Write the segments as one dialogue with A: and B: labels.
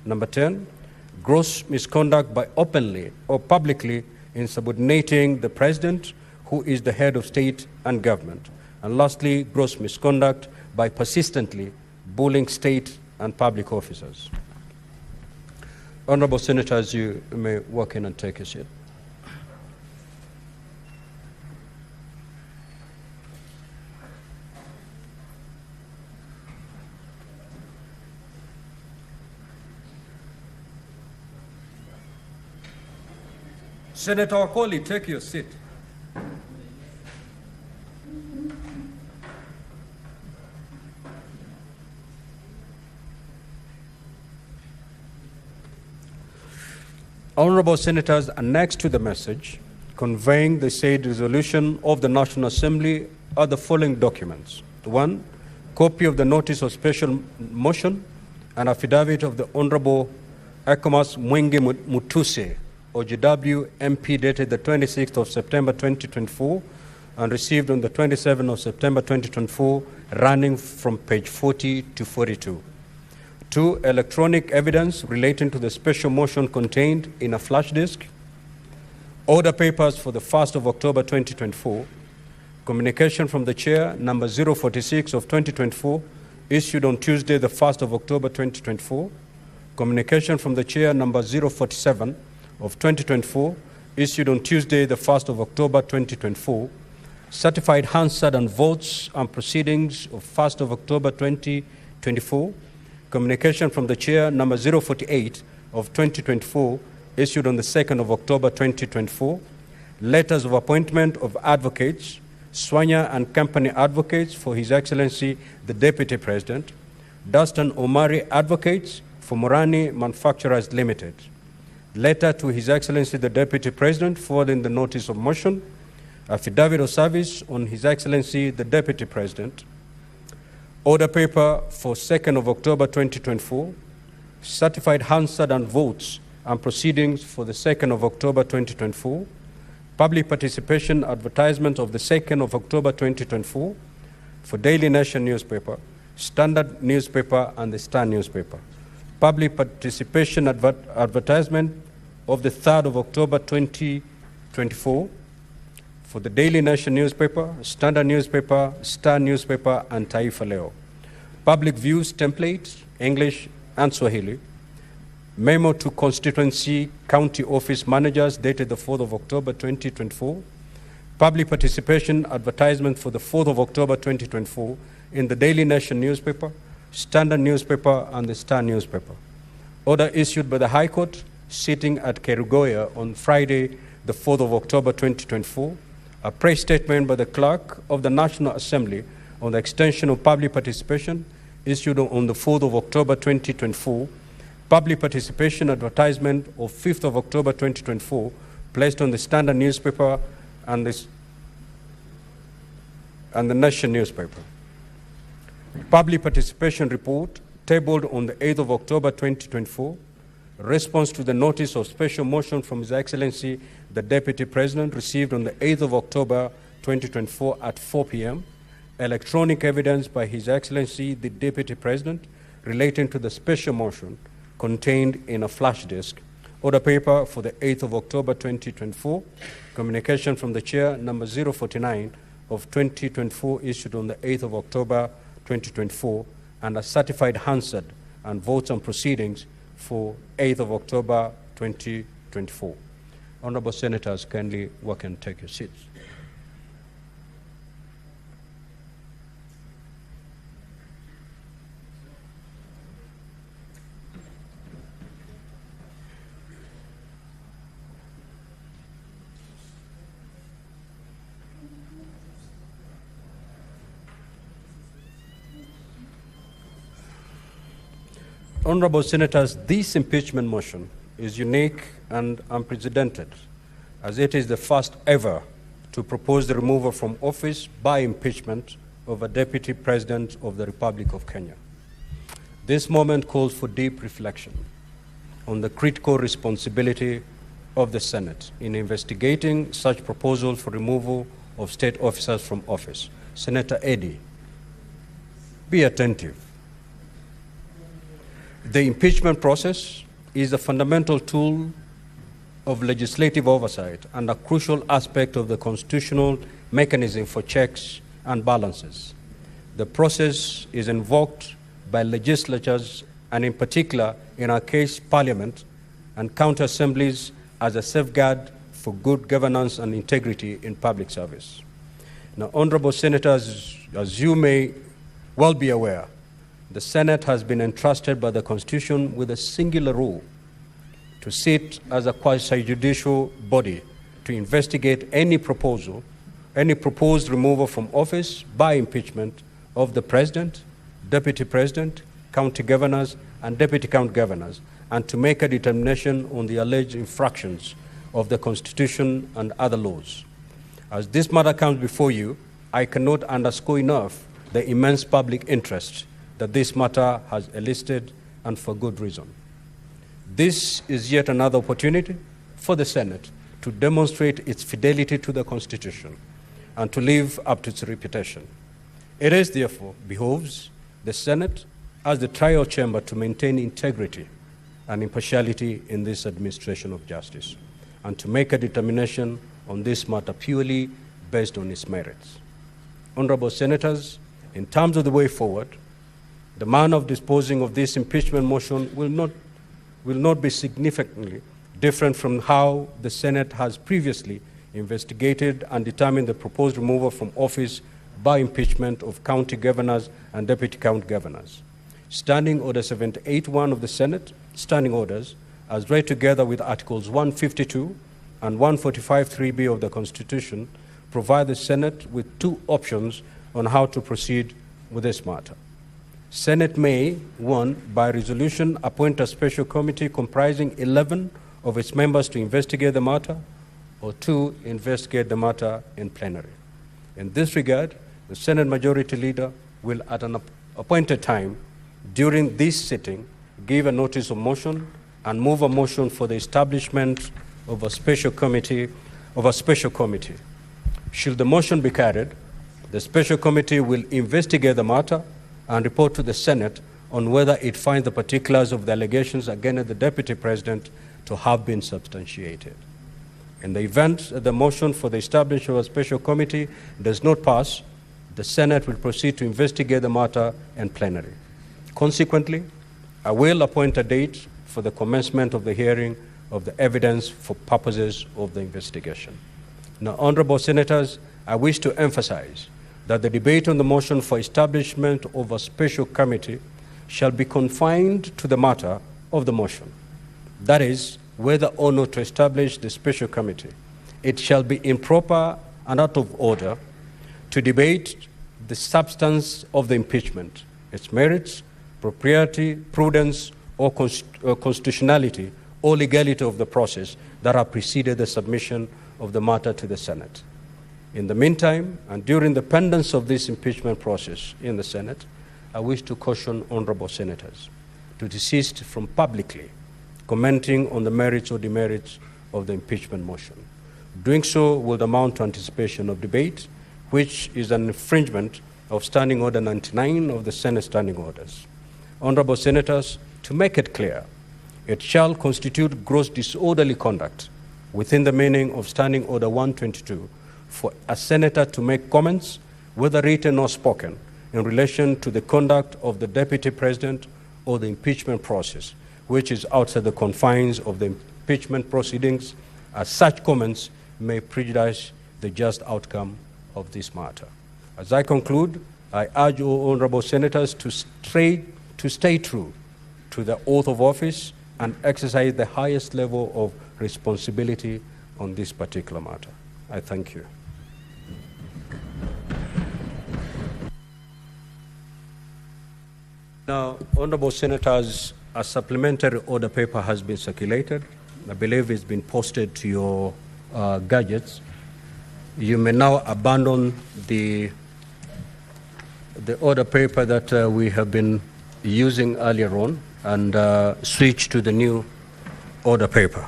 A: Number 10, gross misconduct by openly or publicly insubordinating the president, who is the head of state and government. And lastly, gross misconduct by persistently bullying state and public officers. Honorable Senators, you may walk in and take a seat. Senator Okoli, take your seat. Honorable Senators, annexed to the message conveying the said resolution of the National Assembly are the following documents. 1, copy of the notice of special motion and affidavit of the Honorable Ekomas Mwingi Mutuse, OGW MP, dated the 26th of September 2024 and received on the 27th of September 2024, running from page 40 to 42. 2, electronic evidence relating to the special motion contained in a flash disk. Order papers for the 1st of October 2024. Communication from the Chair, number 046 of 2024, issued on Tuesday, the 1st of October 2024. Communication from the Chair, number 047 of 2024, issued on Tuesday, the 1st of October 2024. Certified Hansard and votes and proceedings of 1st of October 2024. Communication from the Chair, number 048 of 2024, issued on the 2nd of October 2024. Letters of appointment of advocates, Swanya and Company Advocates for His Excellency the Deputy President, Dustin Omari Advocates for Morani Manufacturers Limited. Letter to His Excellency the Deputy President forwarding the notice of motion. Affidavit of service on His Excellency the Deputy President. Order paper for 2nd of October 2024, certified Hansard and votes and proceedings for the 2nd of October 2024, public participation advertisement of the 2nd of October 2024 for Daily Nation newspaper, Standard newspaper, and the Star newspaper. Public participation advertisement of the 3rd of October 2024 for the Daily Nation newspaper, Standard newspaper, Star newspaper, and Taifa Leo. Public views template, English and Swahili. Memo to constituency county office managers dated the 4th of October 2024. Public participation advertisement for the 4th of October 2024 in the Daily Nation newspaper, Standard newspaper, and the Star newspaper. Order issued by the High Court sitting at Kerugoya on Friday, the 4th of October 2024. A press statement by the Clerk of the National Assembly on the extension of public participation issued on the 4th of October 2024. Public participation advertisement of 5th of October 2024 placed on the Standard newspaper and the Nation newspaper. Public participation report tabled on the 8th of October 2024. Response to the notice of special motion from His Excellency the Deputy President received on the 8th of October 2024 at 4 p.m. Electronic evidence by His Excellency the Deputy President relating to the special motion contained in a flash disk. Order paper for the 8th of October 2024. Communication from the Chair, number 049 of 2024, issued on the 8th of October 2024, and a certified Hansard and votes and proceedings for 8th of October 2024. Honorable Senators, kindly walk and take your seats. Honorable Senators, this impeachment motion is unique and unprecedented, as it is the first ever to propose the removal from office by impeachment of a Deputy President of the Republic of Kenya. This moment calls for deep reflection on the critical responsibility of the Senate in investigating such proposal for removal of state officers from office. Senator Eddy, be attentive. The impeachment process is a fundamental tool of legislative oversight and a crucial aspect of the constitutional mechanism for checks and balances. The process is invoked by legislatures and in particular, in our case, Parliament and county assemblies as a safeguard for good governance and integrity in public service. Now, honorable senators, as you may well be aware, the Senate has been entrusted by the Constitution with a singular role to sit as a quasi-judicial body to investigate any proposed removal from office by impeachment of the President, Deputy President, county governors, and deputy county governors, and to make a determination on the alleged infractions of the Constitution and other laws. As this matter comes before you, I cannot underscore enough the immense public interest that this matter has elicited, and for good reason. This is yet another opportunity for the Senate to demonstrate its fidelity to the Constitution and to live up to its reputation. It is therefore behoves the Senate as the trial chamber to maintain integrity and impartiality in this administration of justice and to make a determination on this matter purely based on its merits. Honorable Senators, in terms of the way forward, the manner of disposing of this impeachment motion will not be significantly different from how the Senate has previously investigated and determined the proposed removal from office by impeachment of county governors and deputy county governors. Standing Order 781 of the Senate, standing orders, as read together with Articles 152 and 145(3)(b) of the Constitution, provide the Senate with two options on how to proceed with this matter. Senate may, 1, by resolution, appoint a special committee comprising 11 of its members to investigate the matter, or 2, investigate the matter in plenary. In this regard, the Senate Majority Leader will, at an appointed time during this sitting, give a notice of motion and move a motion for the establishment of a special committee. Should the motion be carried, the special committee will investigate the matter and report to the Senate on whether it finds the particulars of the allegations against the Deputy President to have been substantiated. In the event that the motion for the establishment of a special committee does not pass, the Senate will proceed to investigate the matter in plenary. Consequently, I will appoint a date for the commencement of the hearing of the evidence for purposes of the investigation. Now, honorable Senators, I wish to emphasize that the debate on the motion for establishment of a special committee shall be confined to the matter of the motion. That is, whether or not to establish the special committee. It shall be improper and out of order to debate the substance of the impeachment, its merits, propriety, prudence, or constitutionality, or legality of the process that have preceded the submission of the matter to the Senate. In the meantime, and during the pendency of this impeachment process in the Senate, I wish to caution honorable senators to desist from publicly commenting on the merits or demerits of the impeachment motion. Doing so will amount to anticipation of debate, which is an infringement of Standing Order 99 of the Senate Standing Orders. Honorable senators, to make it clear, it shall constitute gross disorderly conduct within the meaning of Standing Order 122 for a senator to make comments, whether written or spoken, in relation to the conduct of the Deputy President or the impeachment process, which is outside the confines of the impeachment proceedings, as such comments may prejudice the just outcome of this matter. As I conclude, I urge all honorable senators to stay true to the oath of office and exercise the highest level of responsibility on this particular matter. I thank you. Now, honorable senators, a supplementary order paper has been circulated. I believe it's been posted to your gadgets. You may now abandon the order paper that we have been using earlier on and switch to the new order paper.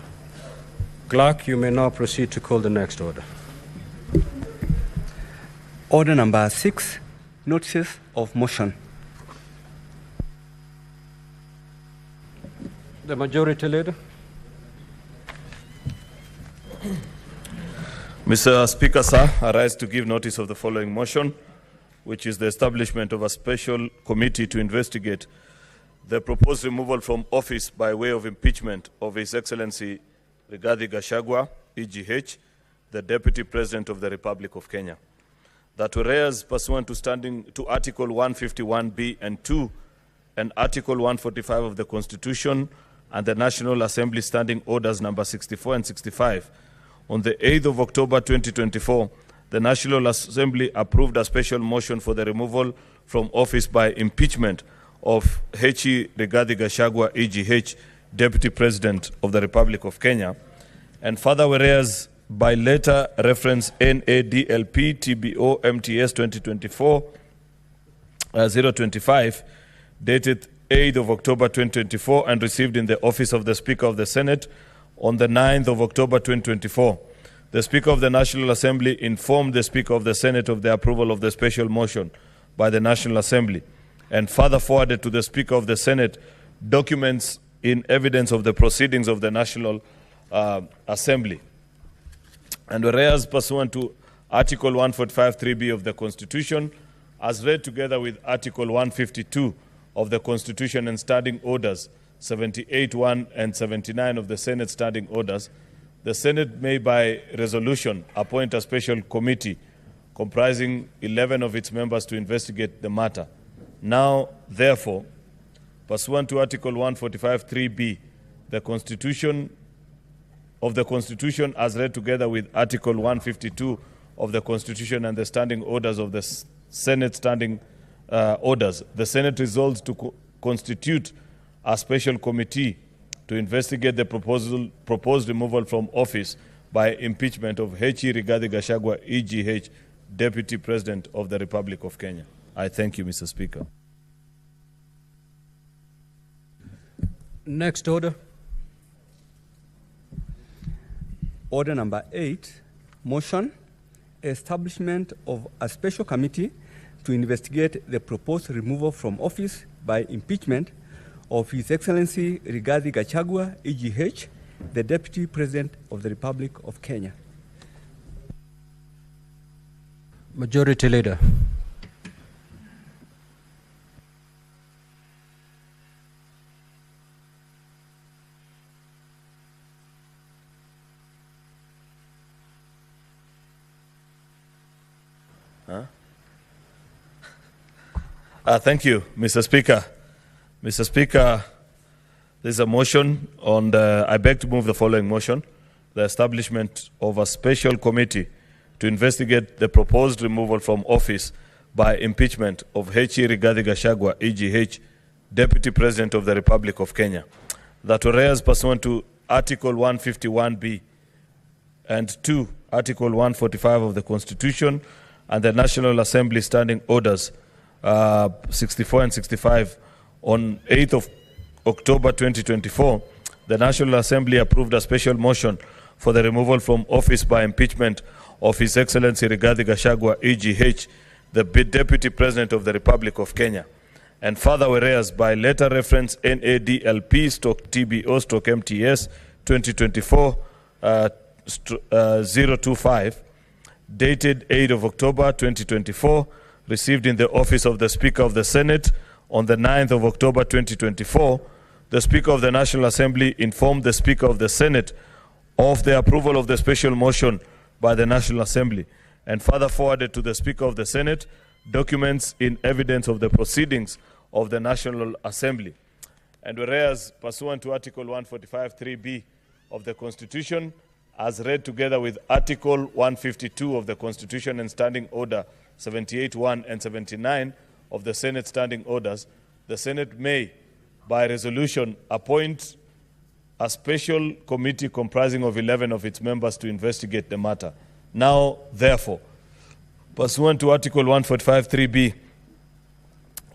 A: Clerk, you may now proceed to call the next order.
B: Order number 6, notices of motion.
A: The Majority Leader.
C: Mr. Speaker, sir, I rise to give notice of the following motion, which is the establishment of a special committee to investigate the proposed removal from office by way of impeachment of His Excellency Rigathi Gachagua, EGH, the Deputy President of the Republic of Kenya. That whereas pursuant to Article 151B and 2 and Article 145 of the Constitution and the National Assembly Standing Orders number 64 and 65, on the 8th of October 2024, the National Assembly approved a special motion for the removal from office by impeachment of H.E. Rigathi Gachagua, EGH, Deputy President of the Republic of Kenya. And further, whereas by letter reference NADLP TBO MTS 2024-025, dated 8th of October 2024 and received in the office of the Speaker of the Senate on the 9th of October 2024. The Speaker of the National Assembly informed the Speaker of the Senate of the approval of the special motion by the National Assembly and further forwarded to the Speaker of the Senate documents in evidence of the proceedings of the National Assembly. And whereas pursuant to Article 145(3)(b) of the Constitution, as read together with Article 152 of the Constitution and Standing Orders 78(1) and 79 of the Senate Standing Orders, the Senate may by resolution appoint a special committee comprising 11 of its members to investigate the matter. Now, therefore, pursuant to Article 145(3)(b), the Constitution as read together with Article 152 of the Constitution and the Standing Orders of the Senate Standing Orders, the Senate resolves to constitute a special committee to investigate the proposed removal from office by impeachment of H.E. Rigathi Gachagua, EGH, Deputy President of the Republic of Kenya. I thank you, Mr. Speaker.
A: Next order.
B: Order number 8, motion, establishment of a special committee to investigate the proposed removal from office by impeachment of His Excellency Rigathi Gachagua, EGH, the Deputy President of the Republic of Kenya.
A: Majority Leader.
C: Thank you, Mr. Speaker. Mr. Speaker, there is a motion on I beg to move the following motion: the establishment of a special committee to investigate the proposed removal from office by impeachment of H.E. Rigathi Gachagua, EGH, Deputy President of the Republic of Kenya. That whereas pursuant to Article 151B and 2, Article 145 of the Constitution and the National Assembly Standing Orders 64 and 65, on 8th of October 2024, the National Assembly approved a special motion for the removal from office by impeachment of His Excellency Rigathi Gachagua, EGH, the Deputy President of the Republic of Kenya. And further, whereas by letter reference NADLP/TBO/MTS 2024-025, dated 8th of October 2024, received in the office of the Speaker of the Senate on the 9th of October 2024, the Speaker of the National Assembly informed the Speaker of the Senate of the approval of the special motion by the National Assembly and further forwarded to the Speaker of the Senate documents in evidence of the proceedings of the National Assembly. And whereas pursuant to Article 145(3)(b) of the Constitution, as read together with Article 152 of the Constitution and Standing Order 78(1) and 79 of the Senate Standing Orders, the Senate may, by resolution, appoint a special committee comprising of 11 of its members to investigate the matter. Now, therefore, pursuant to Article 145(3)(b)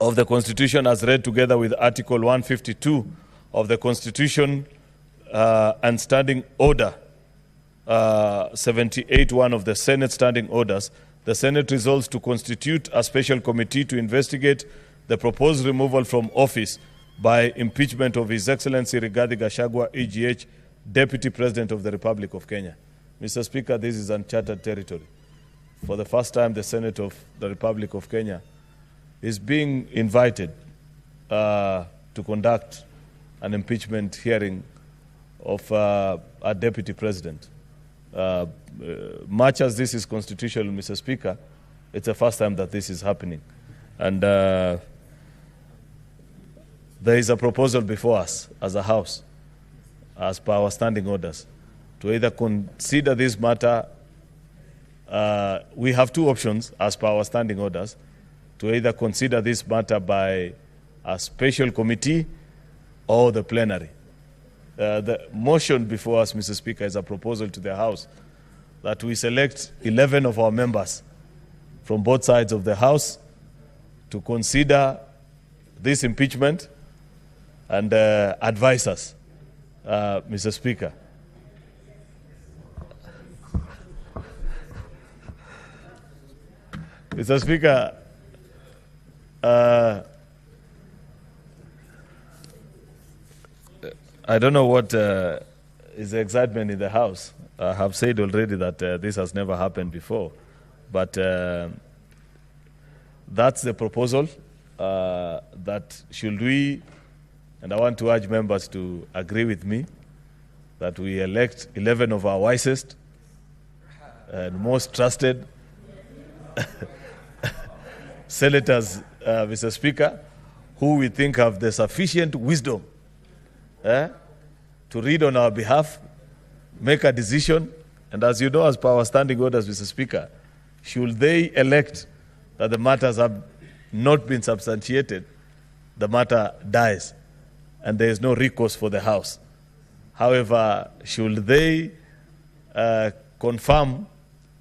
C: of the Constitution as read together with Article 152 of the Constitution and Standing Order 78(1) of the Senate Standing Orders, the Senate resolves to constitute a special committee to investigate the proposed removal from office by impeachment of His Excellency Rigathi Gachagua, EGH, Deputy President of the Republic of Kenya. Mr. Speaker, this is uncharted territory. For the first time, the Senate of the Republic of Kenya is being invited to conduct an impeachment hearing of a Deputy President. Much as this is constitutional, Mr. Speaker, it's the first time that this is happening. And there is a proposal before us as a House, as per our standing orders, to either consider this matter. We have two options as per our standing orders, to either consider this matter by a special committee or the plenary. The motion before us, Mr. Speaker, is a proposal to the House that we select 11 of our members from both sides of the House to consider this impeachment and advise us, Mr. Speaker. Mr. Speaker, I don't know what is the excitement in the House. I have said already that this has never happened before, but that's the proposal. That should we, and I want to urge members to agree with me, that we elect 11 of our wisest and most trusted senators, Mr. Speaker, who we think have the sufficient wisdom to read on our behalf, make a decision, and as you know, as per our standing orders, Mr. Speaker, should they elect that the matters have not been substantiated, the matter dies, and there is no recourse for the House. However, should they confirm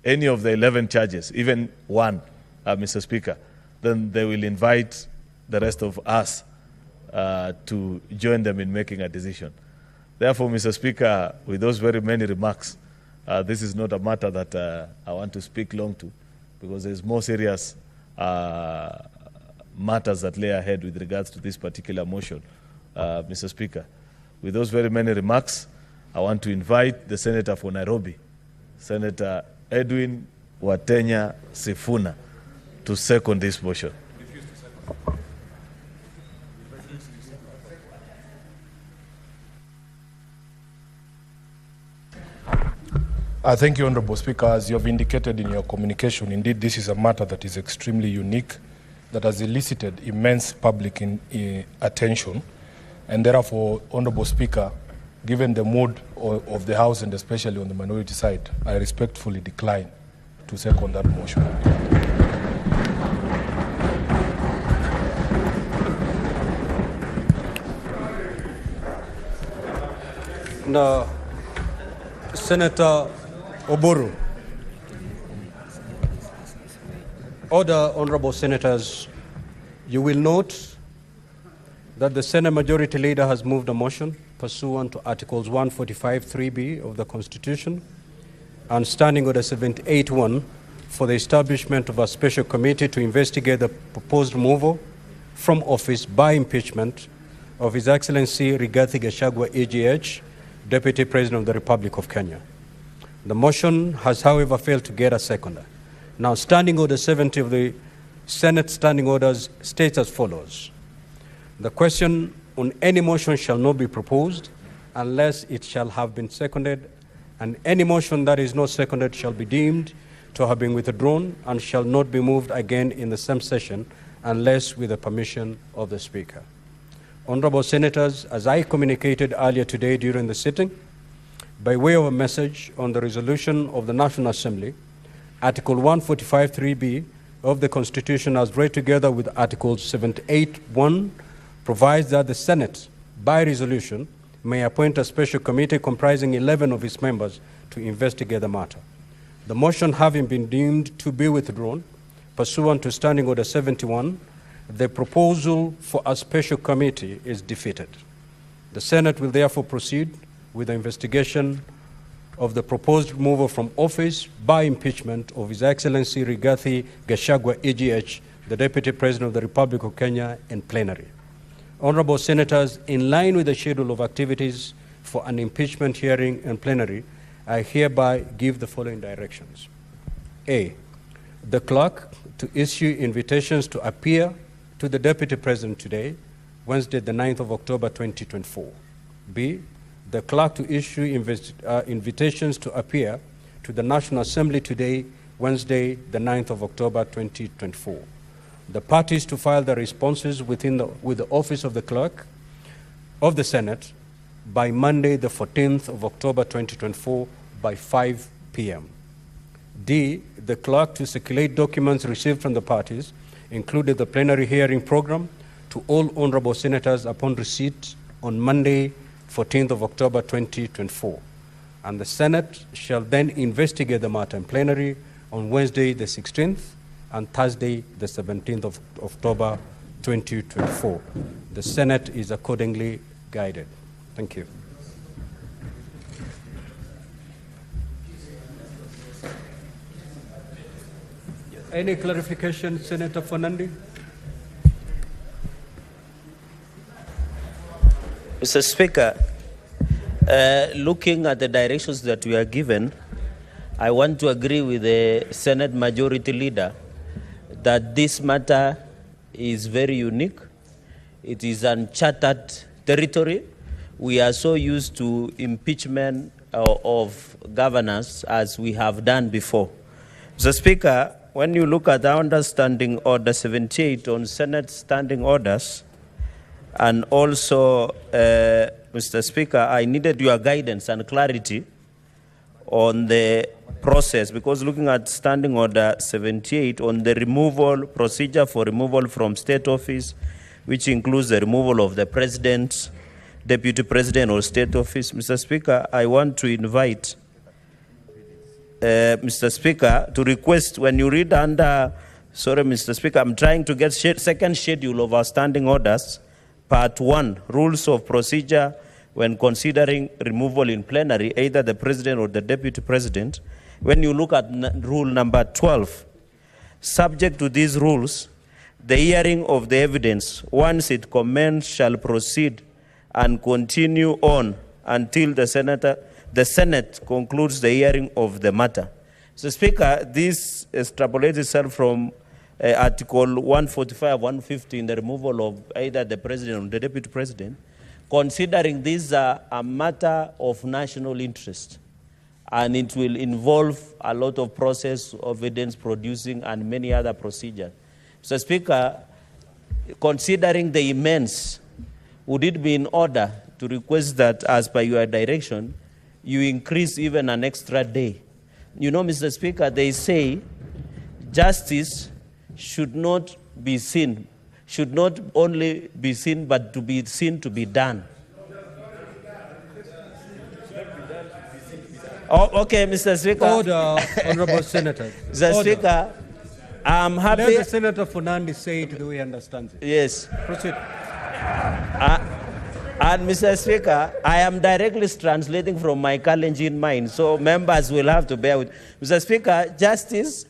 C: any of the 11 charges, even one, Mr. Speaker, then they will invite the rest of us to join them in making a decision. Therefore, Mr. Speaker, with those very many remarks, this is not a matter that I want to speak long to, because there's more serious matters that lay ahead with regards to this particular motion, Mr. Speaker. With those very many remarks, I want to invite the Senator for Nairobi, Senator Edwin Watenya Sifuna, to second this motion.
D: Thank you, Honorable Speaker. As you have indicated in your communication, indeed this is a matter that is extremely unique, that has elicited immense public attention, and therefore, Honorable Speaker, given the mood of the House and especially on the minority side, I respectfully decline to second that motion.
A: Now, Senator Oburu. Order, honorable senators, you will note that the Senate Majority Leader has moved a motion pursuant to Articles 145(3)(b) of the Constitution and Standing Order 78(1) for the establishment of a special committee to investigate the proposed removal from office by impeachment of His Excellency Rigathi Gachagua, EGH, Deputy President of the Republic of Kenya. The motion has, however, failed to get a seconder. Now, Standing Order 70 of the Senate Standing Orders states as follows. The question on any motion shall not be proposed unless it shall have been seconded, and any motion that is not seconded shall be deemed to have been withdrawn and shall not be moved again in the same session unless with the permission of the Speaker. Honorable Senators, as I communicated earlier today during the sitting, by way of a message on the resolution of the National Assembly, Article 145(3)(b) of the Constitution, as read together with Article 78(1), provides that the Senate, by resolution, may appoint a special committee comprising 11 of its members to investigate the matter. The motion having been deemed to be withdrawn, pursuant to Standing Order 71, the proposal for a special committee is defeated. The Senate will therefore proceed with the investigation of the proposed removal from office by impeachment of His Excellency Rigathi Gachagua, EGH, the Deputy President of the Republic of Kenya, in plenary. Honorable Senators, in line with the schedule of activities for an impeachment hearing and plenary, I hereby give the following directions. A, the clerk to issue invitations to appear to the Deputy President today, Wednesday, the 9th of October, 2024. B, the clerk to issue invitations to appear to the National Assembly today, Wednesday, the 9th of October, 2024. The parties to file their responses with the Office of the Clerk of the Senate by Monday, the 14th of October, 2024, by 5 p.m. D, the clerk to circulate documents received from the parties, including the plenary hearing program, to all honorable senators upon receipt on Monday, 14th of October, 2024. And the Senate shall then investigate the matter in plenary on Wednesday, the 16th, and Thursday, the 17th of October, 2024. The Senate is accordingly guided. Thank you. Any clarification, Senator Fernandi?
E: Mr. Speaker, looking at the directions that we are given, I want to agree with the Senate Majority Leader that this matter is very unique. It is uncharted territory. We are so used to impeachment of governors as we have done before. Mr. Speaker, when you look at our Standing Order 78 on Senate standing orders, and also, Mr. Speaker, I needed your guidance and clarity on the process, because looking at Standing Order 78 on the removal procedure for removal from state office, which includes the removal of the president, deputy president, or state office. Mr. Speaker, I want to invite Mr. Speaker to request, when you read under, sorry, Mr. Speaker, I'm trying to get second schedule of our standing orders, Part 1, Rules of Procedure when considering removal in plenary, either the president or the deputy president. When you look at rule number 12, subject to these rules, the hearing of the evidence, once it commenced, shall proceed and continue on until the Senate concludes the hearing of the matter. So, Speaker, this extrapolates itself from Article 145, 150 in the removal of either the president or the deputy president, considering this a matter of national interest, and it will involve a lot of process of evidence producing and many other procedures. So, Speaker, considering the immense, would it be in order to request that, as per your direction, you increase even an extra day? You know, Mr. Speaker, they say justice should not be seen, should not only be seen, but to be seen to be done. Oh, okay, Mr. Speaker.
A: Order, Honorable Senator.
E: Mr. Speaker, I'm happy.
A: Let the Senator Fernandi say it the way he understands it.
E: Yes.
A: Proceed.
E: And Mr. Speaker, I am directly translating from my Kalenjin mind, so members will have to bear with. Mr. Speaker, justice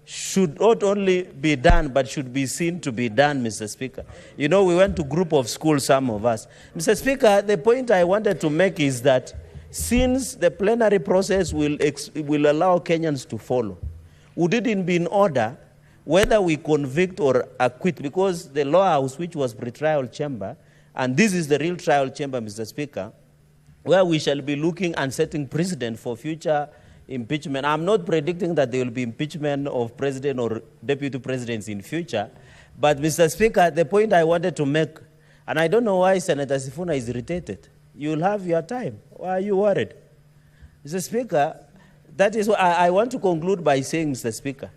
E: should not only be done, but should be seen to be done, Mr. Speaker. You know, we went to group of schools, some of us. Mr. Speaker, the point I wanted to make is that since the plenary process will allow Kenyans to follow, would it be in order whether we convict or acquit, because the law house, which was pre-trial chamber, and this is the real trial chamber, Mr. Speaker, where we shall be looking and setting precedent for future impeachment. I'm not predicting that there will be impeachment of president or deputy presidents in future, but Mr. Speaker, the point I wanted to make, and I don't know why Senator Sifuna is irritated. You'll have your time. Why are you worried? Mr. Speaker, that is what I want to conclude by saying, Mr. Speaker,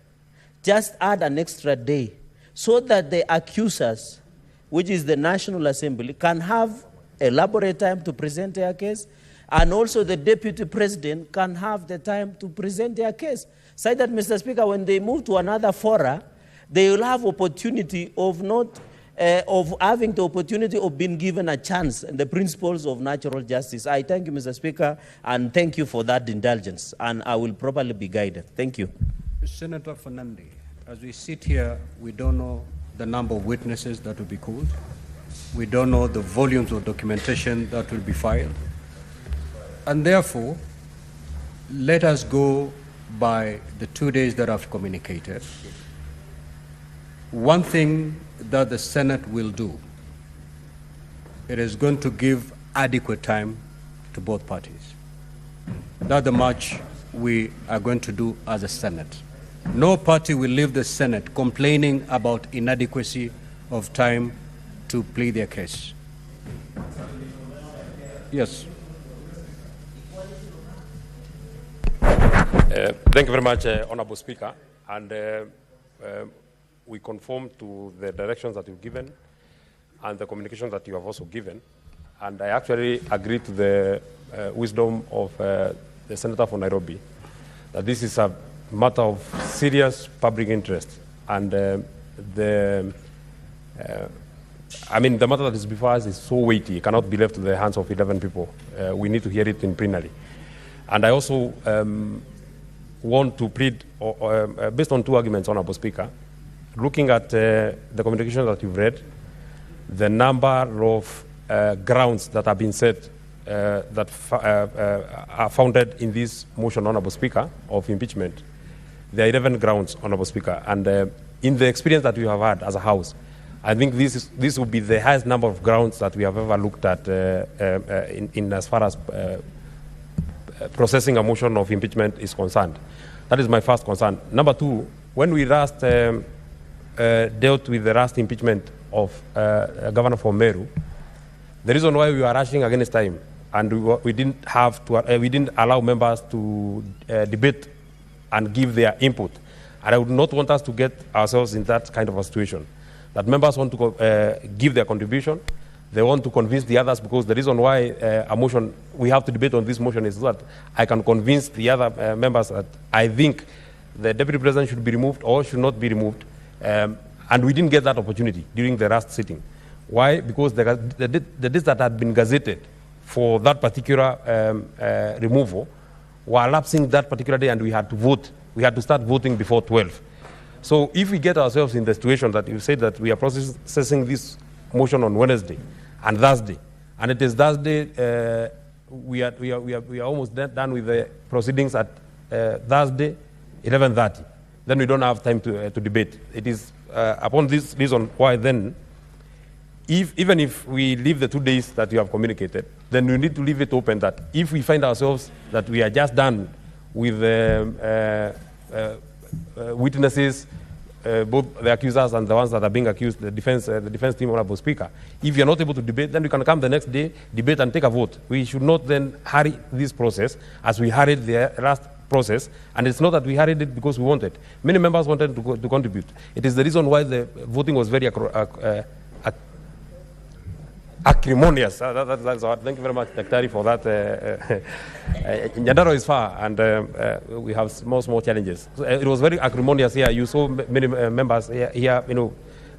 E: just add an extra day so that the accusers, which is the National Assembly, can have elaborate time to present their case, and also the deputy president can have the time to present their case. So that, Mr. Speaker, when they move to another fora, they will have opportunity of having the opportunity of being given a chance and the principles of natural justice. I thank you, Mr. Speaker, and thank you for that indulgence, and I will properly be guided. Thank you.
A: Senator Fernandi, as we sit here, we don't know the number of witnesses that will be called. We don't know the volumes of documentation that will be filed. And therefore, let us go by the 2 days that I've communicated. One thing that the Senate will do, it is going to give adequate time to both parties. That's the much we are going to do as a Senate. No party will leave the Senate complaining about inadequacy of time to plead their case. Yes.
F: Thank you very much, Honorable Speaker. And we conform to the directions that you've given and the communication that you have also given. And I actually agree to the wisdom of the Senator for Nairobi, that this is a matter of serious public interest. And the matter that is before us is so weighty, it cannot be left to the hands of 11 people. We need to hear it in plenary. And I also want to plead, based on two arguments, Honorable Speaker, looking at the communication that you've read, the number of grounds that have been set that are founded in this motion, Honorable Speaker, of impeachment. There are 11 grounds, Honorable Speaker, and in the experience that we have had as a House, I think this will be the highest number of grounds that we have ever looked at in as far as processing a motion of impeachment is concerned. That is my first concern. Number two, when we last dealt with the last impeachment of Governor for Meru, the reason why we were rushing against time and we didn't allow members to debate and give their input. And I would not want us to get ourselves in that kind of a situation, that members want to give their contribution, they want to convince the others, because the reason why a motion, we have to debate on this motion is that I can convince the other members that I think the Deputy President should be removed or should not be removed. And we didn't get that opportunity during the last sitting. Why? Because the dates that had been gazetted for that particular removal were lapsing that particular day, and we had to vote. We had to start voting before 12. So if we get ourselves in the situation that you said that we are processing this motion on Wednesday and Thursday, and it is Thursday, we are almost done with the proceedings at Thursday, 11:30. Then we don't have time to debate. It is upon this reason why then, even if we leave the 2 days that you have communicated, then we need to leave it open that if we find ourselves that we are just done with witnesses, both the accusers and the ones that are being accused, the defense team, Honorable Speaker, if you're not able to debate, then we can come the next day, debate and take a vote. We should not then hurry this process as we hurried the last process, and it's not that we hurried it because we wanted. Many members wanted to contribute. It is the reason why the voting was very acrimonious. That's hard. Thank you very much, Daktari, for that. Nyandaro is far, and we have small challenges. So, it was very acrimonious here. You saw many members here,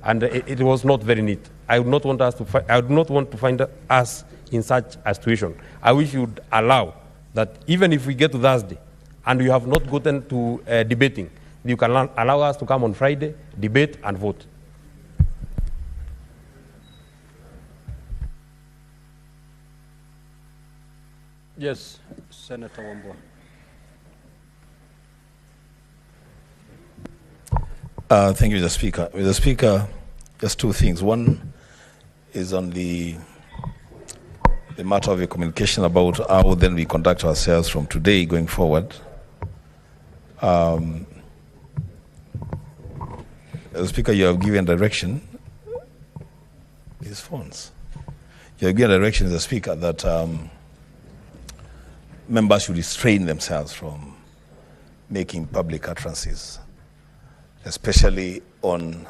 F: and it was not very neat. I would not want us to. I would not want to find us in such a situation. I wish you would allow that even if we get to Thursday, and you have not gotten to debating, you can allow us to come on Friday, debate and vote.
A: Yes, Senator
G: Wambua. Thank you, Mr. Speaker. Mr. Speaker, just two things. One is on the matter of your communication about how then we conduct ourselves from today going forward. Mr. Speaker, you have given direction. His phones. You have given direction, Mr. Speaker, that members should restrain themselves from making public utterances, especially on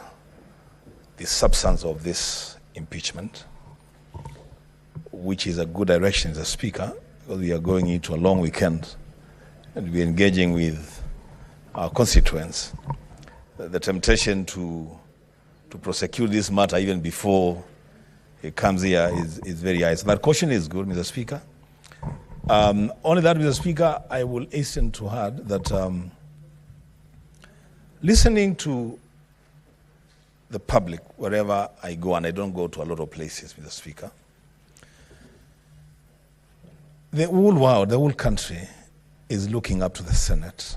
G: the substance of this impeachment, which is a good direction, Mr. Speaker, because we are going into a long weekend and we're engaging with our constituents. The temptation to prosecute this matter even before it comes here is very high. So that caution is good, Mr. Speaker. Only that, Mr. Speaker, I will hasten to add that listening to the public wherever I go, and I don't go to a lot of places, Mr. Speaker. The whole world, the whole country is looking up to the Senate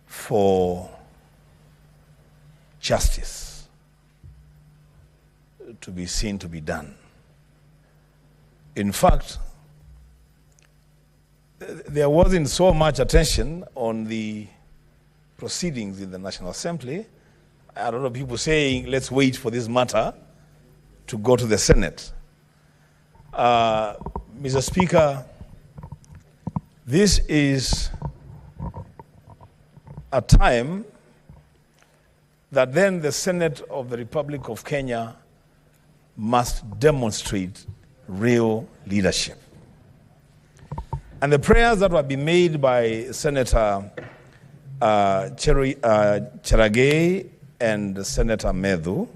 G: for justice to be seen to be done. In fact, there wasn't so much attention on the proceedings in the National Assembly. A lot of people saying, let's wait for this matter to go to the Senate. Mr. Speaker, this is a time that then the Senate of the Republic of Kenya must demonstrate real leadership. And the prayers that were being made by Senator Cheragei and Senator Medhu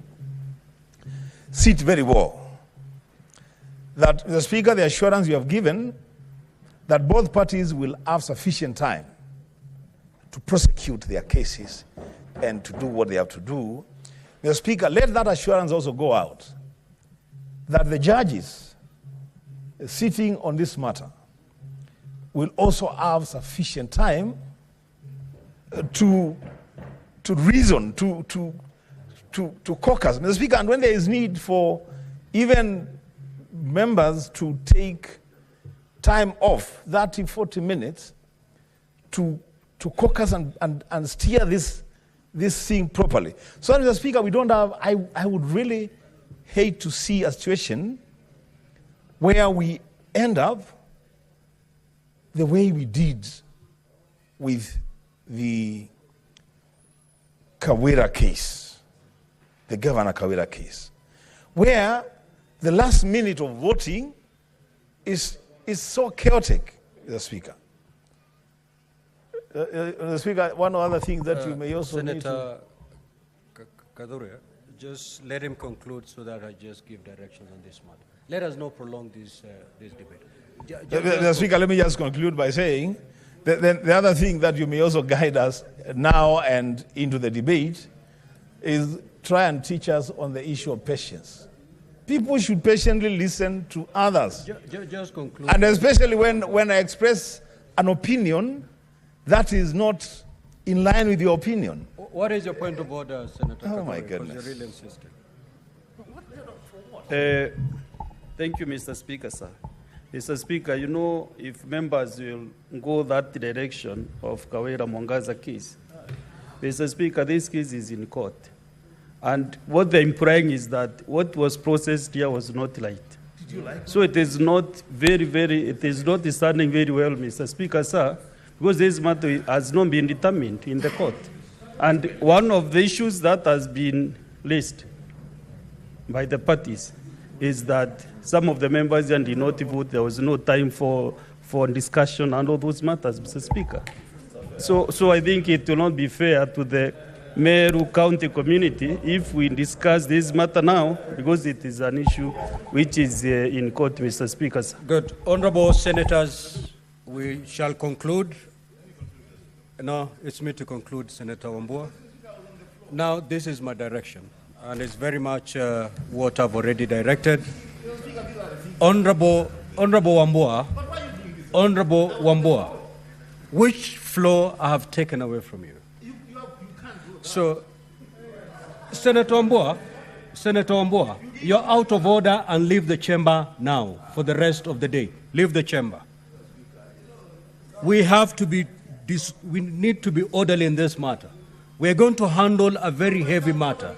G: sit very well. That, Mr. Speaker, the assurance you have given that both parties will have sufficient time to prosecute their cases and to do what they have to do. Mr. Speaker, let that assurance also go out that the judges sitting on this matter will also have sufficient time to reason, to caucus. Mr. Speaker, and when there is need for even members to take time off, 30, 40 minutes, to caucus and steer this thing properly. So, Mr. Speaker, we don't have, I would really hate to see a situation where we end up the way we did with the Kawira case, the Governor Kawira case, where the last minute of voting is so chaotic, Mr. Speaker. Mr. Speaker, one other thing that you may also
A: Senator
G: need to...
A: Kadure, just let him conclude so that I just give directions on this matter. Let us not prolong this debate.
G: Mr. Speaker, let me just conclude by saying that the other thing that you may also guide us now and into the debate is try and teach us on the issue of patience. People should patiently listen to others.
A: Just conclude.
G: And especially when I express an opinion that is not in line with your opinion.
A: What is your point of order, Senator?
G: Oh, my
A: Kadure,
G: goodness.
A: because you're really insisting.
H: Thank you, Mr. Speaker, sir. Mr. Speaker, you know, if members will go that direction of Kawira Mwangaza case, Mr. Speaker, this case is in court. And what they're implying is that what was processed here was not right.
G: Did you like
H: So it is not it is not standing very well, Mr. Speaker, sir, because this matter has not been determined in the court. And one of the issues that has been raised by the parties is that some of the members did not vote. There was no time for discussion and all those matters, Mr. Speaker. So I think it will not be fair to the Meru County community if we discuss this matter now, because it is an issue which is in court, Mr. Speaker.
A: Good. Honorable Senators, we shall conclude. No, it's me to conclude, Senator Wambua. Now, this is my direction, and it's very much what I've already directed. Honorable Wambua, which floor I have taken away from you? So, Senator Wambua, you're out of order and leave the chamber now for the rest of the day. Leave the chamber. We need to be orderly in this matter. We're going to handle a very heavy matter.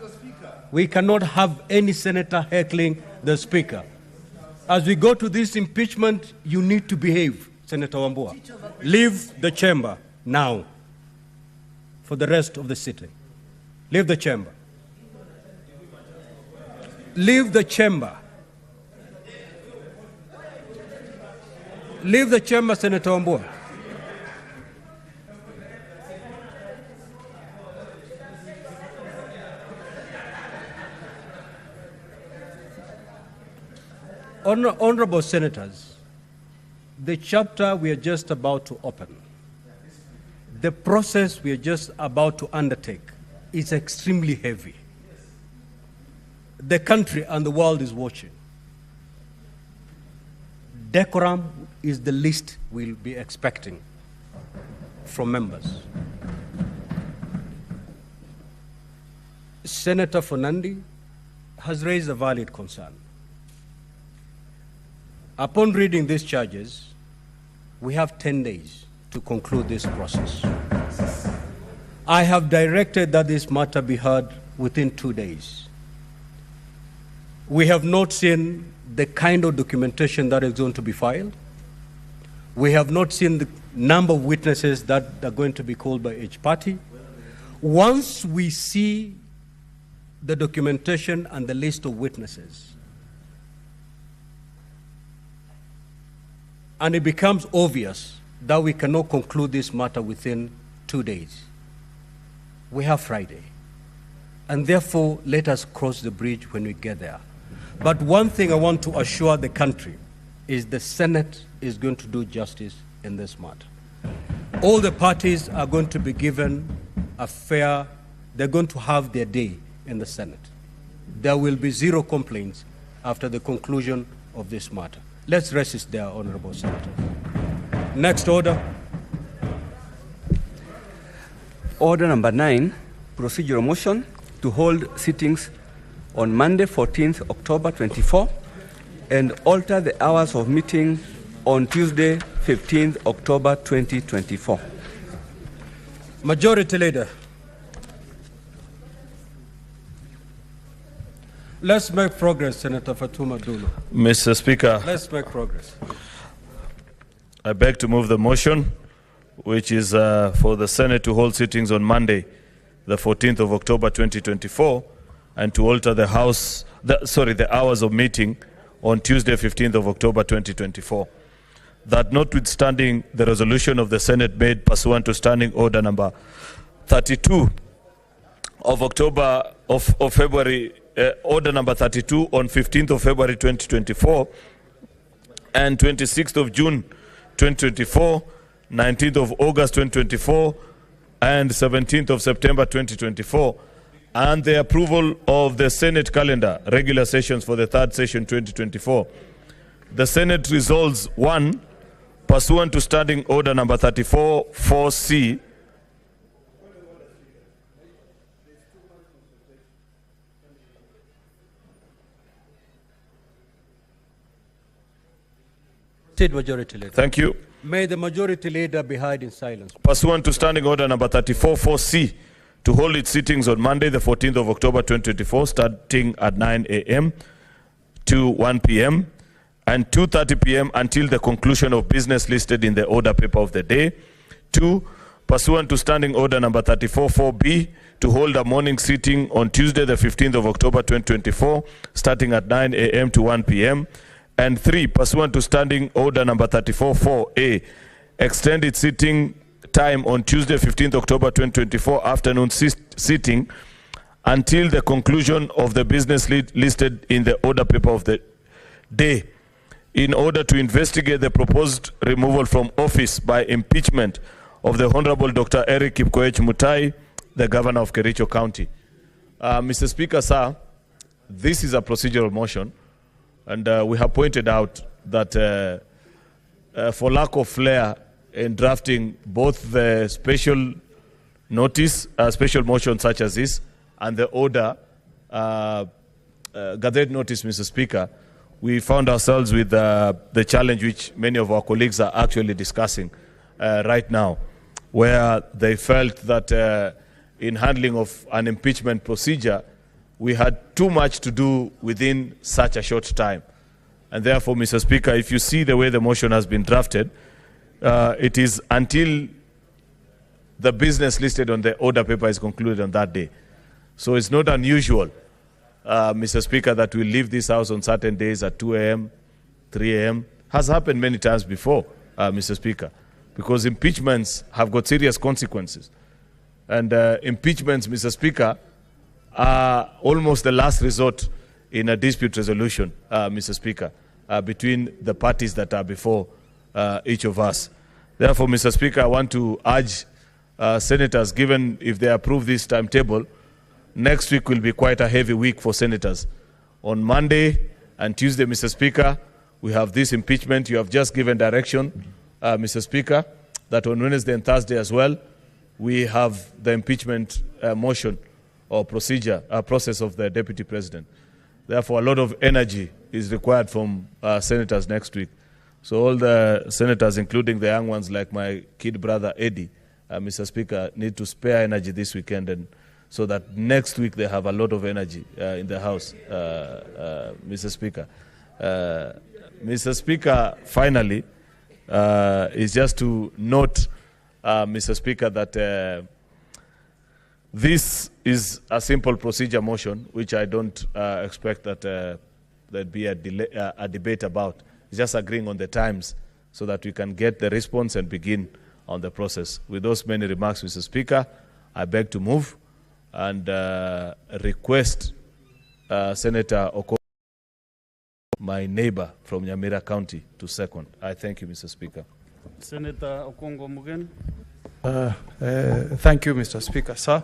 A: We cannot have any senator heckling the speaker. As we go to this impeachment, you need to behave, Senator Wambua. Leave the chamber now for the rest of the sitting. Leave the chamber. Leave the chamber. Leave the chamber, Senator Wambua. Honorable Senators, the chapter we are just about to open, the process we are just about to undertake, is extremely heavy. The country and the world is watching. Decorum is the least we'll be expecting from members. Senator Fernandi has raised a valid concern. Upon reading these charges, we have 10 days to conclude this process. I have directed that this matter be heard within 2 days. We have not seen the kind of documentation that is going to be filed. We have not seen the number of witnesses that are going to be called by each party. Once we see the documentation and the list of witnesses, and it becomes obvious that we cannot conclude this matter within 2 days, we have Friday. And therefore, let us cross the bridge when we get there. But one thing I want to assure the country is the Senate is going to do justice in this matter. All the parties are going to be given a fair, they're going to have their day in the Senate. There will be zero complaints after the conclusion of this matter. Let's rest it there, Honorable Senator. Next order.
B: Order number 9, procedural motion to hold sittings on Monday, 14th October 24, and alter the hours of meeting on Tuesday, 15th October 2024.
A: Majority Leader. Let's make progress, Senator Fatuma Dulu.
C: Mr. Speaker,
A: Let's make progress.
C: I beg to move the motion, which is for the Senate to hold sittings on Monday, the 14th of October 2024, and to alter the hours of meeting on Tuesday, 15th of October 2024. That notwithstanding the resolution of the Senate made pursuant to Standing Order number 32 of February, Order number 32 on 15th of February 2024, and 26th of June 2024, 19th of August 2024, and 17th of September 2024, and the approval of the Senate calendar, regular sessions for the third session 2024. The Senate resolves: 1, pursuant to Standing Order number 34-4C,
A: State Majority Leader.
C: Thank you.
A: May the Majority Leader be heard in silence.
C: Pursuant to Standing Order number 34-4C, to hold its sittings on Monday, the 14th of October 2024, starting at 9 a.m. to 1 p.m. and 2:30 p.m. until the conclusion of business listed in the order paper of the day. 2, pursuant to Standing Order number 34-4B, to hold a morning sitting on Tuesday, the 15th of October 2024, starting at 9 a.m. to 1 p.m. And 3, pursuant to Standing Order number 34-4A, extend its sitting time on Tuesday, 15th October 2024, afternoon sitting until the conclusion of the business listed in the order paper of the day, in order to investigate the proposed removal from office by impeachment of the Honorable Dr. Eric Kipkoech Mutai, the Governor of Kericho County. Mr. Speaker, sir, this is a procedural motion, and we have pointed out that for lack of flair in drafting both the special notice, special motion such as this, and the order, gathered notice, Mr. Speaker, we found ourselves with the challenge which many of our colleagues are actually discussing right now, where they felt that in handling of an impeachment procedure, we had too much to do within such a short time. And therefore, Mr. Speaker, if you see the way the motion has been drafted, it is until the business listed on the order paper is concluded on that day. So it's not unusual, Mr. Speaker, that we leave this house on certain days at 2 a.m., 3 a.m. Has happened many times before, Mr. Speaker, because impeachments have got serious consequences. And impeachments, Mr. Speaker, are almost the last resort in a dispute resolution, Mr. Speaker, between the parties that are before each of us. Therefore, Mr. Speaker, I want to urge senators, given if they approve this timetable, next week will be quite a heavy week for senators. On Monday and Tuesday, Mr. Speaker, we have this impeachment. You have just given direction, Mr. Speaker, that on Wednesday and Thursday as well, we have the impeachment motion or process of the Deputy President. Therefore, a lot of energy is required from senators next week. So all the senators, including the young ones like my kid brother Eddie, Mr. Speaker, need to spare energy this weekend, and so that next week they have a lot of energy in the House, Mr. Speaker. Mr. Speaker, finally, is just to note, Mr. Speaker, that this is a simple procedure motion, which I don't expect that there'd be a debate about. It's just agreeing on the times so that we can get the response and begin on the process. With those many remarks, Mr. Speaker, I beg to move and request Senator Okongo, my neighbor from Nyamira County, to second. I thank you, Mr. Speaker.
H: Senator Okongo Mugen.
I: Thank you, Mr. Speaker, sir.